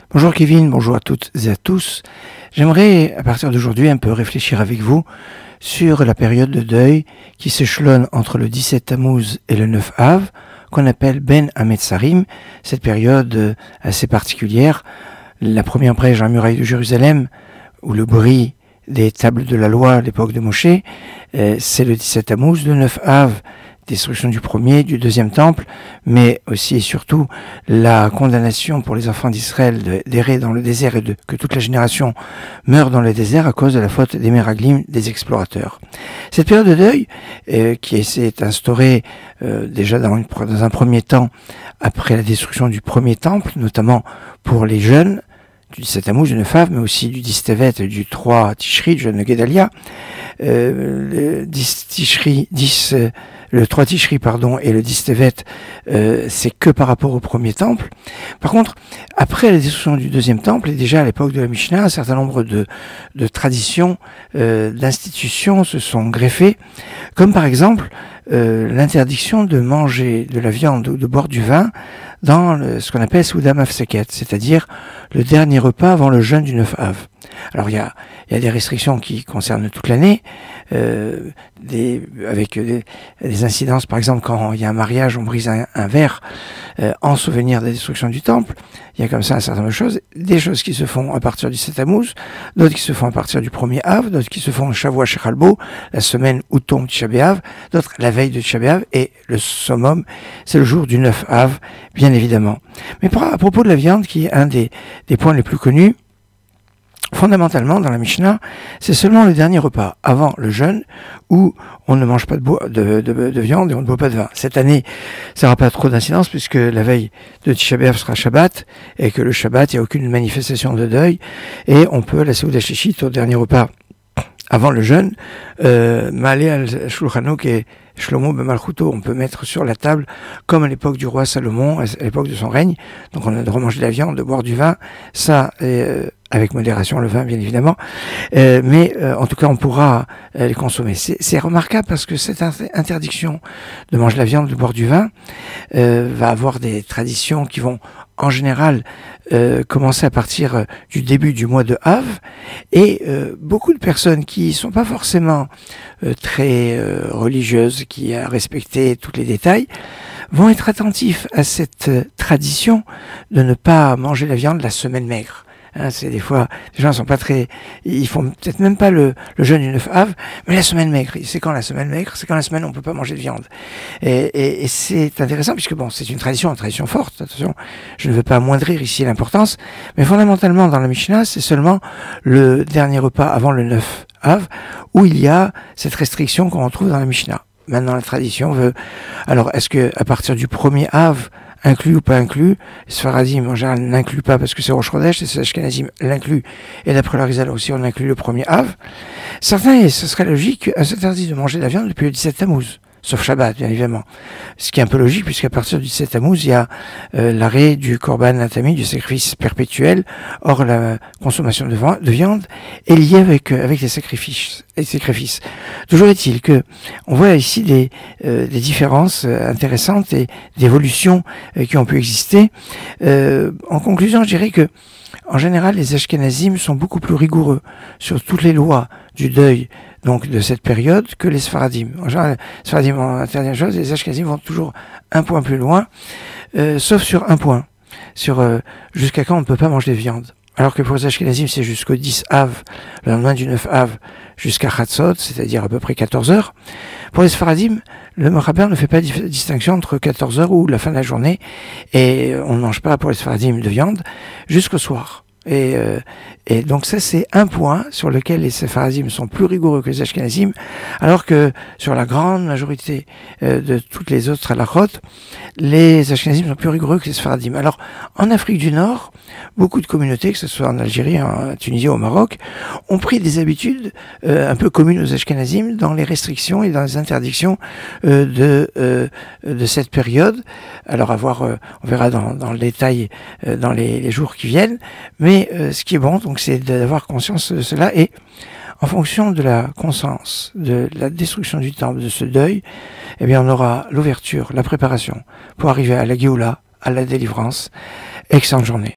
Bonjour Kevin, bonjour à toutes et à tous. J'aimerais à partir d'aujourd'hui un peu réfléchir avec vous sur la période de deuil qui s'échelonne entre le 17 Tammuz et le 9 Av, qu'on appelle Ben Hametzarim, cette période assez particulière. La première brèche dans la muraille de Jérusalem, où le bruit des tables de la loi à l'époque de Moshe, c'est le 17 Tammuz, le 9 Av, destruction du premier, du deuxième temple, mais aussi et surtout la condamnation pour les enfants d'Israël d'errer dans le désert et que toute la génération meure dans le désert à cause de la faute des Meraglim, des explorateurs. Cette période de deuil, qui s'est instaurée déjà dans un premier temps après la destruction du premier temple, notamment pour les jeunes, du 17 Tammuz, du 9 Av, mais aussi du 10 Tevet et du 3 Tishri, du jeune Gedalia. Le 3 Tishri, et le 10 Tevet, c'est que par rapport au premier temple. Par contre, après la destruction du deuxième temple, et déjà à l'époque de la Mishnah, un certain nombre de traditions, d'institutions se sont greffées, comme par exemple l'interdiction de manger de la viande ou de boire du vin dans ce qu'on appelle Soudam Afseket, c'est-à-dire le dernier repas avant le jeûne du 9 Av. Alors il y a des restrictions qui concernent toute l'année, avec des incidences, par exemple quand il y a un mariage, on brise un verre en souvenir de la destruction du temple. Il y a comme ça un certain nombre de choses, des choses qui se font à partir du 7 Tammuz, d'autres qui se font à partir du 1er Av, d'autres qui se font Shavua Shechalbo, la semaine où tombe Tisha B'Av, d'autres la veille de Tisha B'Av, et le summum, c'est le jour du 9 Av, bien évidemment. Mais à propos de la viande, qui est un des points les plus connus, fondamentalement, dans la Mishnah, c'est seulement le dernier repas, avant le jeûne, où on ne mange pas de viande et on ne boit pas de vin. Cette année, ça n'aura pas trop d'incidence, puisque la veille de Tisha B'Av sera Shabbat, et que le Shabbat, il n'y a aucune manifestation de deuil, et on peut, la Seuda Shlichit, au dernier repas, avant le jeûne, Ma'aleh al Shulchan Aruch et Shlomo B'Malchuto, on peut mettre sur la table, comme à l'époque du roi Salomon, à l'époque de son règne. Donc on a de remanger de la viande, de boire du vin, ça, avec modération, le vin bien évidemment, mais en tout cas on pourra les consommer. C'est remarquable parce que cette interdiction de manger de la viande, de boire du vin, va avoir des traditions qui vont en général commencer à partir du début du mois de Av, et beaucoup de personnes qui sont pas forcément très religieuses, qui a respecté tous les détails, vont être attentifs à cette tradition de ne pas manger la viande la semaine maigre. C'est des fois, les gens sont pas très, ils font peut-être même pas le jeûne du 9 Av, mais la semaine maigre. C'est quand la semaine maigre? C'est quand la semaine où on peut pas manger de viande. Et c'est intéressant puisque bon, c'est une tradition forte. Attention, je ne veux pas amoindrir ici l'importance, mais fondamentalement dans la Mishnah, c'est seulement le dernier repas avant le 9 Av où il y a cette restriction qu'on retrouve dans la Mishnah. Maintenant, la tradition veut, alors est-ce que à partir du 1er Av, inclus ou pas inclus, les Sfaradim en général n'incluent pas parce que c'est Rosh Chodesh, les Ashkenazim l'incluent, et d'après la Rizal aussi on inclut le 1er Av. Certains, et ce serait logique, s'interdisent de manger de la viande depuis le 17 Tammuz, sauf Shabbat bien évidemment. Ce qui est un peu logique puisqu'à partir du 17 Tammuz, il y a l'arrêt du Korban Natami, du sacrifice perpétuel. Or la consommation de viande est liée avec les sacrifices. Toujours est-il que on voit ici des différences intéressantes et d'évolutions qui ont pu exister. En conclusion, je dirais que en général, les Ashkenazim sont beaucoup plus rigoureux sur toutes les lois du deuil, donc de cette période, que les Sfaradim. En général, les Sfaradim ont interdit une chose, les Ashkenazim vont toujours un point plus loin, sauf sur un point, sur jusqu'à quand on ne peut pas manger de viande. Alors que pour les Ashkenazim, c'est jusqu'au 10 Av, le lendemain du 9 Av, jusqu'à Chatzot, c'est-à-dire à peu près 14 heures. Pour les Sfaradim, le Mechaber ne fait pas de distinction entre 14 heures ou la fin de la journée, et on ne mange pas pour les Sfaradim de viande jusqu'au soir. Et donc ça c'est un point sur lequel les Sefaradim sont plus rigoureux que les Ashkenazim, alors que sur la grande majorité de toutes les autres halachot, les Ashkenazim sont plus rigoureux que les Sefaradim. Alors en Afrique du Nord, beaucoup de communautés, que ce soit en Algérie, en Tunisie ou au Maroc, ont pris des habitudes un peu communes aux Ashkenazim dans les restrictions et dans les interdictions de cette période. Alors on verra dans le détail dans les jours qui viennent, mais ce qui est bon, donc, c'est d'avoir conscience de cela, et en fonction de la conscience de la destruction du temple, de ce deuil, eh bien, on aura l'ouverture, la préparation pour arriver à la Géoula, à la délivrance. Excellente journée.